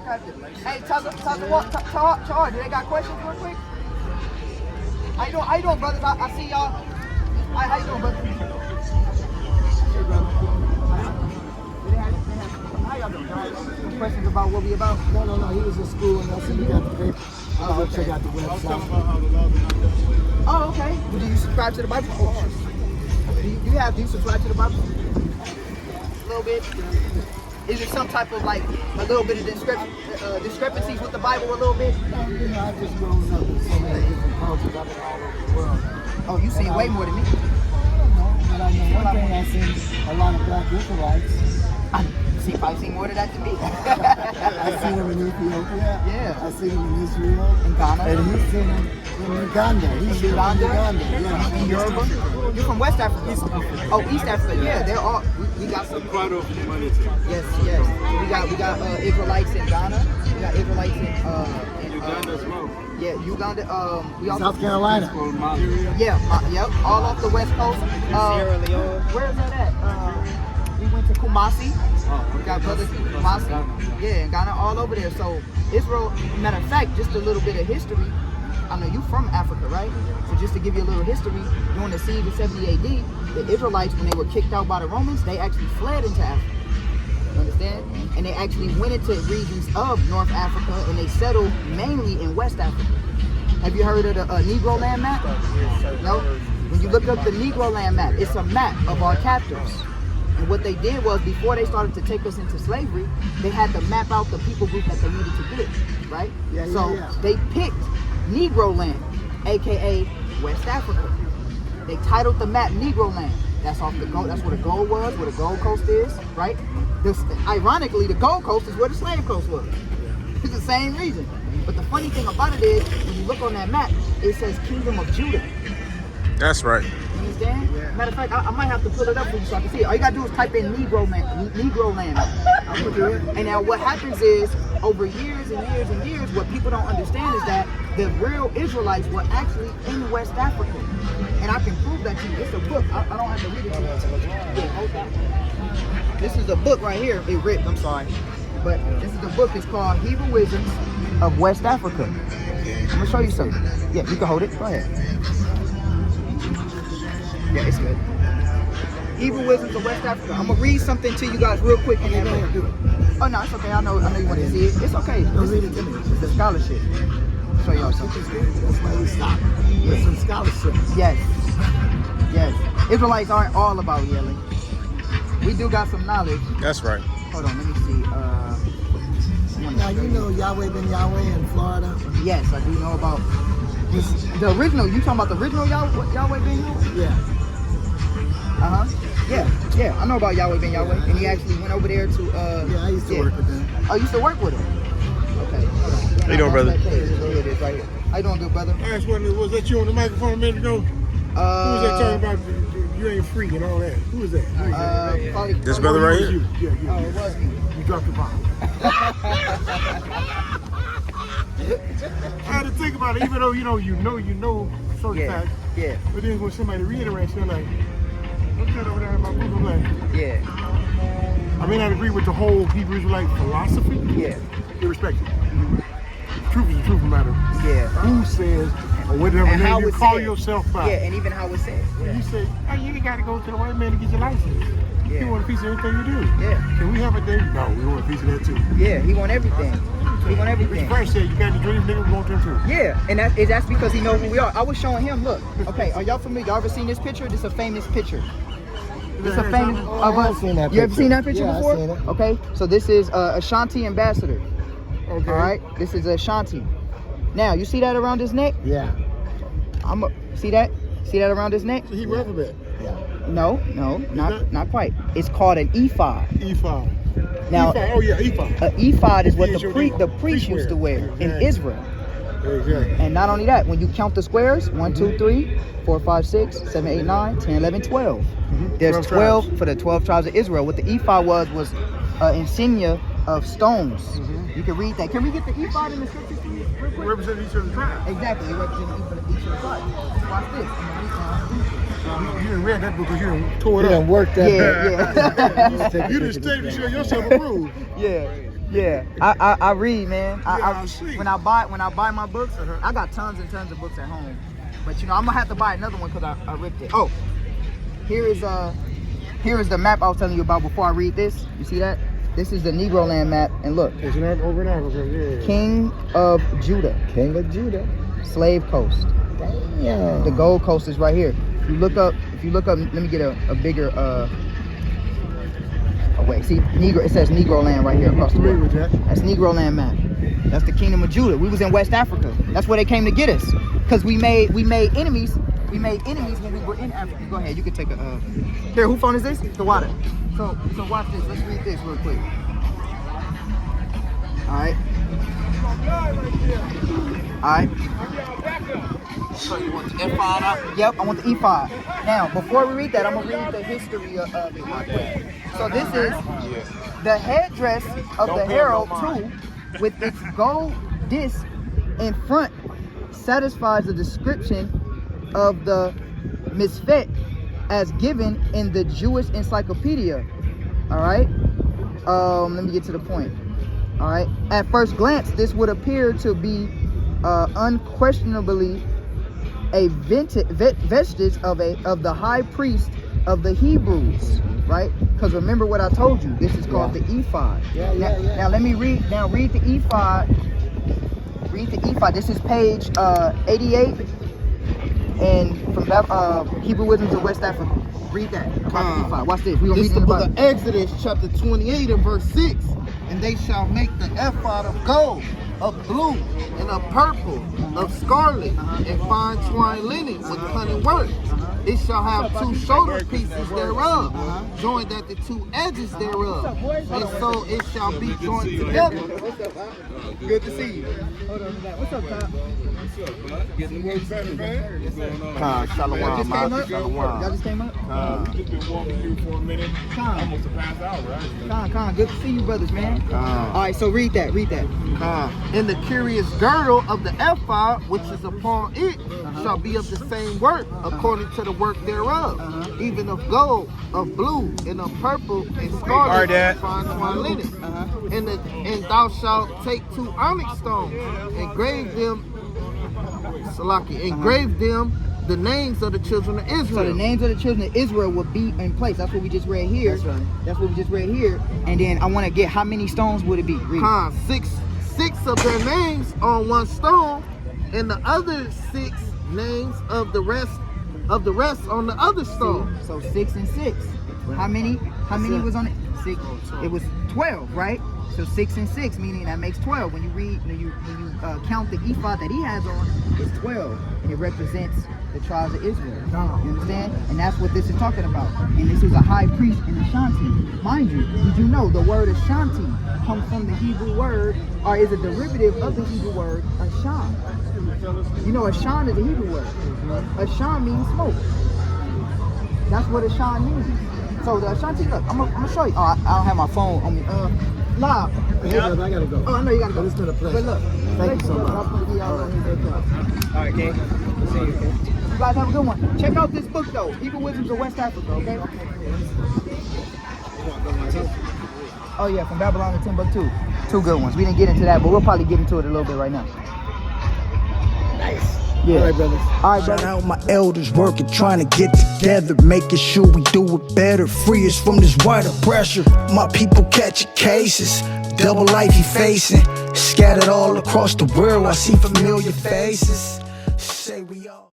Hey, Charge, they got questions real quick? How you doing, brothers? I see y'all. How you doing, brother? Hey, brother. How y'all doing? Questions about what we about? No. He was in school and I said, you got the paper. I'll go check out the website. Oh, okay. Do you subscribe to the Bible? Do you subscribe to the Bible? A little bit. Is it some type of like a little bit of discrepancies with the Bible a little bit? No, you know, I just grown up in so many different cultures. I've been all over the world. Oh, you seen way more than me. I don't know, but I know one thing. I seen a lot of black Israelites. You probably seen more than that than me. I seen him in Ethiopia. Yeah. I seen him in Israel. In Ghana. And he's seen him in Uganda. He's in Uganda. Yeah. In Yoruba. You're from West Africa. East Africa. Yeah, they're all. We got some part of humanity. Yes. We got Israelites in Ghana. We got Israelites in Uganda as well. Yeah, Uganda. We also South Carolina. Yep. All off the West Coast. Sierra Leone. Where is that at? We went to Kumasi. We got brothers in Kumasi. Yeah, in Ghana, all over there. So Israel, matter of fact, just a little bit of history. I know you from Africa, right? So just to give you a little history, during the siege of 70 AD, the Israelites, when they were kicked out by the Romans, they actually fled into Africa. You understand? And they actually went into regions of North Africa and they settled mainly in West Africa. Have you heard of the Negro land map? No? When you look up the Negro land map, it's a map of our captors. And what they did was, before they started to take us into slavery, they had to map out the people group that they needed to get, right? They picked Negro land, aka West Africa. They titled the map Negro land. That's off the gold. That's where the gold was, where the Gold Coast is, right? Ironically, the Gold Coast is where the slave coast was. It's the same region. But the funny thing about it is, when you look on that map, it says Kingdom of Judah. That's right. You understand? Yeah. Matter of fact, I might have to pull it up for you so I can see it. All you gotta do is type in Negro land. And now what happens is, over years and years and years, what people don't understand is that the real Israelites were actually in West Africa. And I can prove that to you. It's a book. I don't have to read it to you. Yeah, hold that. This is a book right here. It ripped, I'm sorry. But this is the book. It's called Hebrew Wisdoms of West Africa. I'm gonna show you something. Yeah, you can hold it. Go ahead. Yeah, it's good. Hebrew Wisdoms of West Africa. I'm gonna read something to you guys real quick. Oh no, it's okay. I know you want to see it. It's okay. Don't read it to me. It's a scholarship. I'll show y'all something. That's why we stop. There's some scholarships. Yes. Israelites aren't all about yelling. We do got some knowledge. That's right. Hold on, let me see. Now you know Yahweh ben Yahweh in Florida. Yes, I do know about the original. You talking about the original Yahweh ben Yahweh? Yeah. Yeah. I know about Yahweh ben Yahweh, and he actually went over there to. Yeah, I used to work with them. Oh, you used to work with him. Okay. How you doing, brother? There it is, right here. How you doing, good brother? I just wondered, was that you on the microphone a minute ago? Who was that talking about you ain't free and all that? Who was that? Probably, This brother right here? Yeah. Oh, it was me. You dropped the bomb. I had to think about it, even though you know certain facts. Yeah. But then when somebody reiterates, they're like, what's that over there about Google? Like, Yeah. I may not agree with the whole Hebrew Israelite philosophy. Yeah. Irrespective. Truth is the truth matter. Yeah. Who says or whatever And name how you it's call said. yourself by. Yeah, and even how it's said. When you say, hey, you ain't got to go to the white man to get your license. Yeah. You want a piece of everything you do. Yeah. Can we have a day? No, we want a piece of that too. Yeah, he want everything. He want everything. Mr. Christ said, you got any dreams, nigga, we want them too. Yeah, and that's because he knows who we are. I was showing him, look. Okay, are y'all familiar? Y'all ever seen this picture? This is a famous picture. It's a famous of us. seen that You ever picture. seen that picture Yeah, before? I've seen it. Okay, so this is Ashanti ambassador. Okay. All right, this is Ashanti. Now, you see that around his neck? Yeah. See that? See that around his neck? He relevant. Yeah. No, not quite. It's called an ephod. Ephod. Now, Ephod. Oh yeah, ephod. an ephod is what H-O-D. the priest used to wear in Exactly. Israel. Exactly. And not only that, when you count the squares, 1, 2, 3, 4, 5, 6, 7, 8, 9, 10, 11, 12. There's 12 for the 12 tribes of Israel. What the ephod was insignia of stones. You can read that. Can we get the ephod in the scriptures real quick? Represent each of the tribes. Exactly, it represents each of the tribes. Watch this. You didn't read that book because you didn't tore You it done up. worked that. Yeah. You didn't stay to show yourself approved. Yeah. Yeah, I read, man. Yeah, I see. When I buy my books, I got tons and tons of books at home. But you know, I'm gonna have to buy another one because I ripped it. Oh, here is the map I was telling you about before I read this. You see that? This is the Negro land map, and look, It's not over in Africa, yeah. King of Judah, Slave Coast. Damn. The Gold Coast is right here. If you look up, let me get a bigger oh wait, see, Negro. It says Negro land right here across the Familiar road. with that? That's Negro land map. That's the Kingdom of Judah. We was in West Africa. That's where they came to get us, cause we made enemies. We made enemies when we were in Africa. Go ahead, you can take a. Here, whose phone is this? The water. So watch this. Let's read this real quick. All right. So you want the F5 out? Yep, I want the E5. Now, before we read that, I'm gonna read the history of it real quick. So this is the headdress of the herald too, with its gold disc in front, satisfies the description of the misfit as given in the Jewish encyclopedia. All right. Let me get to the point. All right. At first glance, this would appear to be unquestionably a vestige of the high priest of the Hebrews, right? Because remember what I told you. This is called the ephod. Now let me read. Now read the ephod. Read the ephod. This is page 88, and from Hebrew Wisdoms of West Africa. Read that about the ephod. Watch this. We gonna This read is in the the book Bible. of Exodus, chapter 28 and verse 6. And they shall make the ephod of gold, of blue, and of purple, of scarlet, and fine twined linen with cunning work. It shall have two shoulder pieces thereof, joined at the two edges thereof. And so it shall be joined together. Good to see you. What's up, Kyle? Shalom, Y'all just came up? shalom. Y'all just came up? We've been walking through for a minute. Almost a past hour, right? Con, good to see you, brothers, man. All right, so read that. And the curious girdle of the ephod, which is upon it, shall be of the same work, according to the work thereof, even of gold, of blue, and of purple, and scarlet, and fine twined linen. And thou shalt take two onyx stones, engrave them, the names of the children of Israel. So the names of the children of Israel will be in place. That's what we just read here. That's what we just read here. And then I want to get how many stones would it be? Read. Six of their names on one stone, and the other 6 names of the rest on the other stone. So 6 and 6. How many was on it? 6. It was 12, right? So 6 and 6, meaning that makes 12. When you count the ephod that he has on, it's 12, and it represents the tribes of Israel. You understand? And that's what this is talking about. And this is a high priest in Ashanti. Mind you, did you know the word Ashanti comes from the Hebrew word, or is a derivative of the Hebrew word Ashan? You know, Ashan is a Hebrew word. Ashan means smoke. That's what Ashan means. So the Ashanti, look, I'm gonna show you. Oh, I don't have my phone on me. Live. Yeah, I gotta go. Oh, I know you gotta go. But it's been a pleasure. But look, Thank you so much. All right, King. See you, King. You guys have a good one. Check out this book though, Hebrew Wisdoms of West Africa. Okay. Oh yeah, from Babylon to Timbuktu. 2 good ones. We didn't get into that, but we'll probably get into it a little bit right now. Nice. Yeah. All right, brothers. All right, Shout brother. out my elders working, trying to get together, making sure we do it better. Free us from this wider pressure. My people catching cases, double life he facing. Scattered all across the world, I see familiar faces. Say we all.